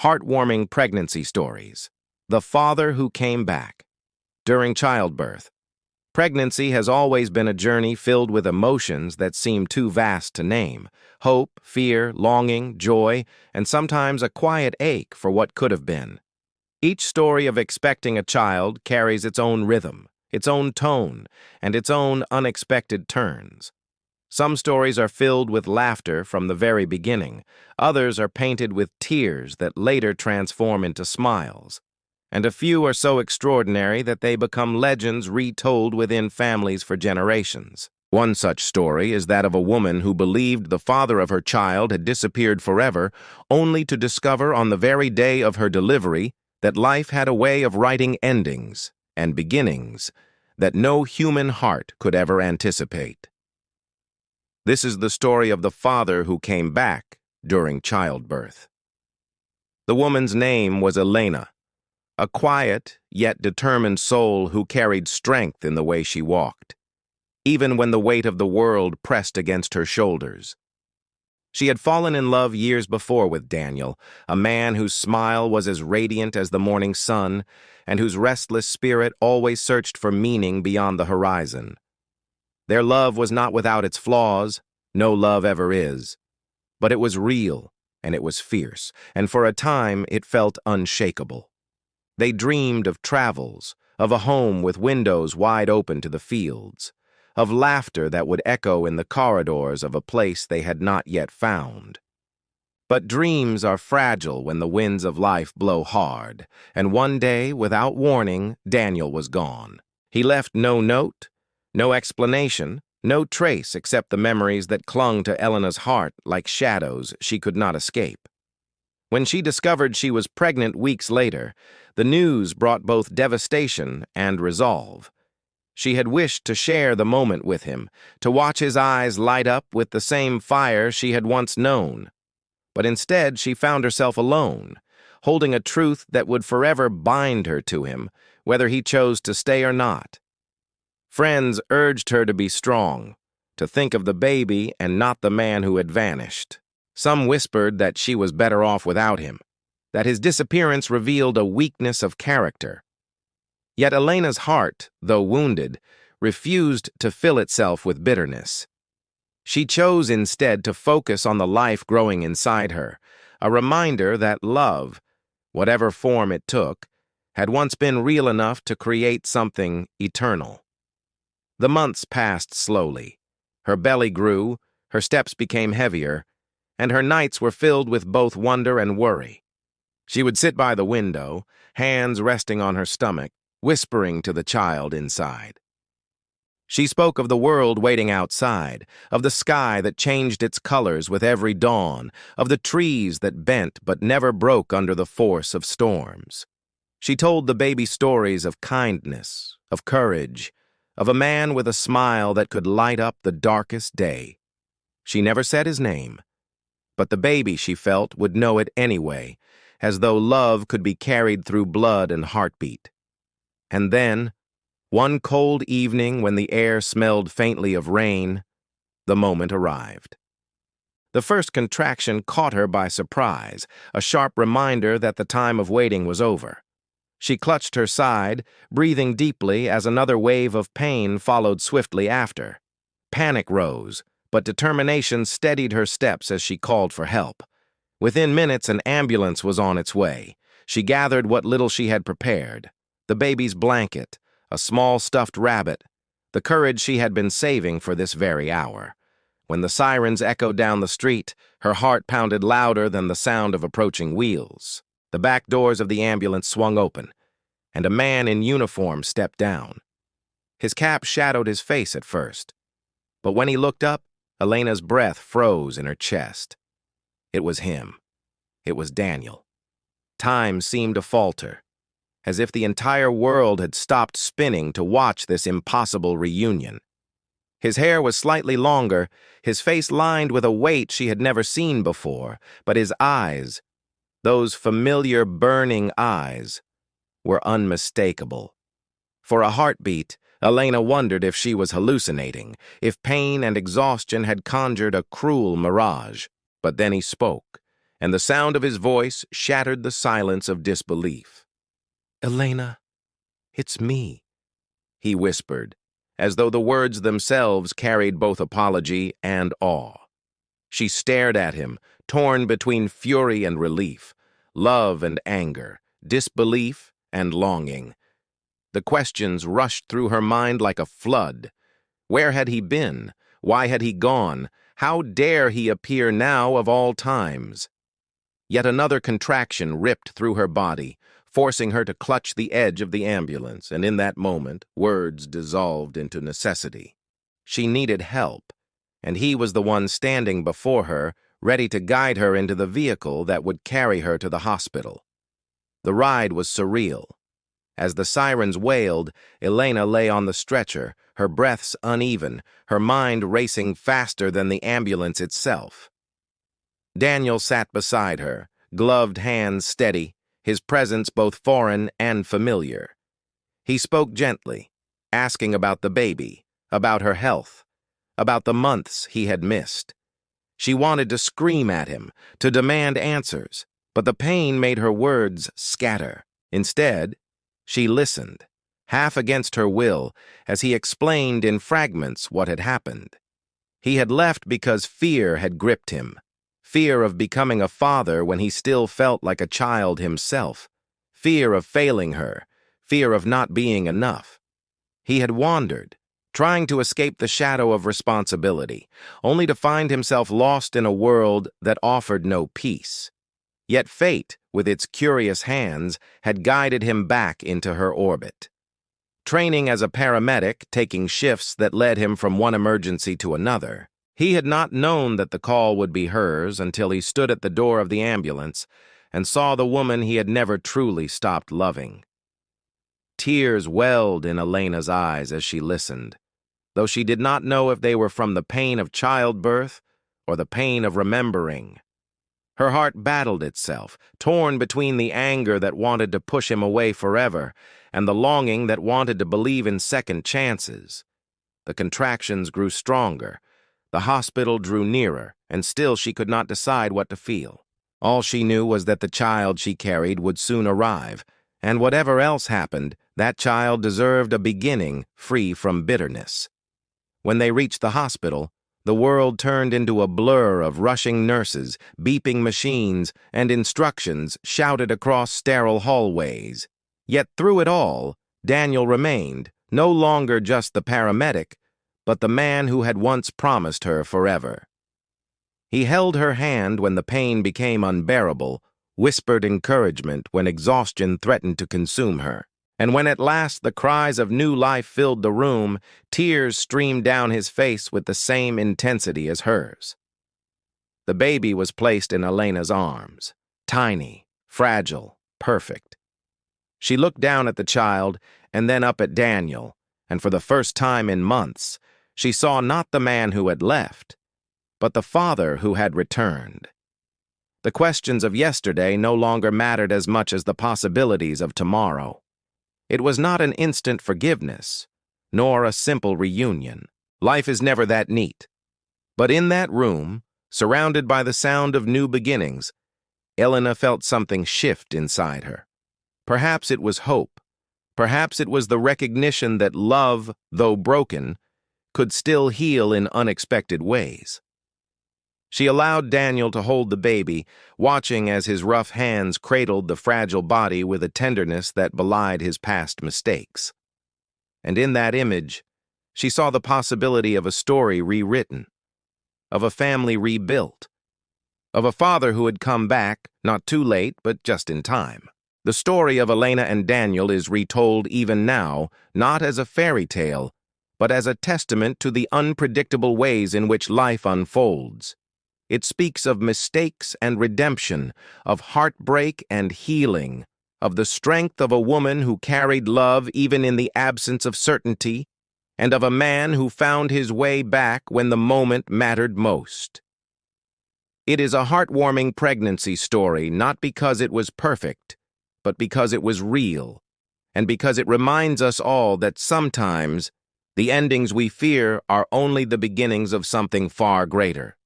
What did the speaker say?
Heartwarming pregnancy stories. The father who came back. During childbirth. Pregnancy has always been a journey filled with emotions that seem too vast to name. Hope, fear, longing, joy, and sometimes a quiet ache for what could have been. Each story of expecting a child carries its own rhythm, its own tone, and its own unexpected turns. Some stories are filled with laughter from the very beginning. Others are painted with tears that later transform into smiles. And a few are so extraordinary that they become legends retold within families for generations. One such story is that of a woman who believed the father of her child had disappeared forever, only to discover on the very day of her delivery that life had a way of writing endings and beginnings that no human heart could ever anticipate. This is the story of the father who came back during childbirth. The woman's name was Elena, a quiet yet determined soul who carried strength in the way she walked, even when the weight of the world pressed against her shoulders. She had fallen in love years before with Daniel, a man whose smile was as radiant as the morning sun and whose restless spirit always searched for meaning beyond the horizon. Their love was not without its flaws, no love ever is, but it was real and it was fierce, and for a time it felt unshakable. They dreamed of travels, of a home with windows wide open to the fields, of laughter that would echo in the corridors of a place they had not yet found. But dreams are fragile when the winds of life blow hard, and one day, without warning, Daniel was gone. He left no note, no explanation, no trace except the memories that clung to Elena's heart like shadows she could not escape. When she discovered she was pregnant weeks later, the news brought both devastation and resolve. She had wished to share the moment with him, to watch his eyes light up with the same fire she had once known. But instead she found herself alone, holding a truth that would forever bind her to him, whether he chose to stay or not. Friends urged her to be strong, to think of the baby and not the man who had vanished. Some whispered that she was better off without him, that his disappearance revealed a weakness of character. Yet Elena's heart, though wounded, refused to fill itself with bitterness. She chose instead to focus on the life growing inside her, a reminder that love, whatever form it took, had once been real enough to create something eternal. The months passed slowly. Her belly grew, her steps became heavier, and her nights were filled with both wonder and worry. She would sit by the window, hands resting on her stomach, whispering to the child inside. She spoke of the world waiting outside, of the sky that changed its colors with every dawn, of the trees that bent but never broke under the force of storms. She told the baby stories of kindness, of courage, of a man with a smile that could light up the darkest day. She never said his name, but the baby, she felt, would know it anyway, as though love could be carried through blood and heartbeat. And then, one cold evening when the air smelled faintly of rain, the moment arrived. The first contraction caught her by surprise, a sharp reminder that the time of waiting was over. She clutched her side, breathing deeply as another wave of pain followed swiftly after. Panic rose, but determination steadied her steps as she called for help. Within minutes, an ambulance was on its way. She gathered what little she had prepared: the baby's blanket, a small stuffed rabbit, the courage she had been saving for this very hour. When the sirens echoed down the street, her heart pounded louder than the sound of approaching wheels. The back doors of the ambulance swung open, and a man in uniform stepped down. His cap shadowed his face at first, but when he looked up, Elena's breath froze in her chest. It was him. It was Daniel. Time seemed to falter, as if the entire world had stopped spinning to watch this impossible reunion. His hair was slightly longer, his face lined with a weight she had never seen before, but his eyes, those familiar burning eyes, were unmistakable. For a heartbeat, Elena wondered if she was hallucinating, if pain and exhaustion had conjured a cruel mirage. But then he spoke, and the sound of his voice shattered the silence of disbelief. "Elena, it's me," he whispered, as though the words themselves carried both apology and awe. She stared at him, torn between fury and relief, love and anger, disbelief and longing. The questions rushed through her mind like a flood. Where had he been? Why had he gone? How dare he appear now of all times? Yet another contraction ripped through her body, forcing her to clutch the edge of the ambulance, and in that moment, words dissolved into necessity. She needed help, and he was the one standing before her, ready to guide her into the vehicle that would carry her to the hospital. The ride was surreal. As the sirens wailed, Elena lay on the stretcher, her breaths uneven, her mind racing faster than the ambulance itself. Daniel sat beside her, gloved hands steady, his presence both foreign and familiar. He spoke gently, asking about the baby, about her health, about the months he had missed. She wanted to scream at him, to demand answers, but the pain made her words scatter. Instead, she listened, half against her will, as he explained in fragments what had happened. He had left because fear had gripped him. Fear of becoming a father when he still felt like a child himself. Fear of failing her. Fear of not being enough. He had wandered, trying to escape the shadow of responsibility, only to find himself lost in a world that offered no peace. Yet fate, with its curious hands, had guided him back into her orbit. Training as a paramedic, taking shifts that led him from one emergency to another, he had not known that the call would be hers until he stood at the door of the ambulance and saw the woman he had never truly stopped loving. Tears welled in Elena's eyes as she listened, though she did not know if they were from the pain of childbirth or the pain of remembering. Her heart battled itself, torn between the anger that wanted to push him away forever and the longing that wanted to believe in second chances. The contractions grew stronger. The hospital drew nearer, and still she could not decide what to feel. All she knew was that the child she carried would soon arrive, and whatever else happened, that child deserved a beginning free from bitterness. When they reached the hospital, the world turned into a blur of rushing nurses, beeping machines, and instructions shouted across sterile hallways. Yet through it all, Daniel remained, no longer just the paramedic, but the man who had once promised her forever. He held her hand when the pain became unbearable, whispered encouragement when exhaustion threatened to consume her. And when at last the cries of new life filled the room, tears streamed down his face with the same intensity as hers. The baby was placed in Elena's arms, tiny, fragile, perfect. She looked down at the child and then up at Daniel, and for the first time in months, she saw not the man who had left, but the father who had returned. The questions of yesterday no longer mattered as much as the possibilities of tomorrow. It was not an instant forgiveness, nor a simple reunion. Life is never that neat. But in that room, surrounded by the sound of new beginnings, Elena felt something shift inside her. Perhaps it was hope. Perhaps it was the recognition that love, though broken, could still heal in unexpected ways. She allowed Daniel to hold the baby, watching as his rough hands cradled the fragile body with a tenderness that belied his past mistakes. And in that image, she saw the possibility of a story rewritten, of a family rebuilt, of a father who had come back, not too late, but just in time. The story of Elena and Daniel is retold even now, not as a fairy tale, but as a testament to the unpredictable ways in which life unfolds. It speaks of mistakes and redemption, of heartbreak and healing, of the strength of a woman who carried love even in the absence of certainty, and of a man who found his way back when the moment mattered most. It is a heartwarming pregnancy story, not because it was perfect, but because it was real, and because it reminds us all that sometimes the endings we fear are only the beginnings of something far greater.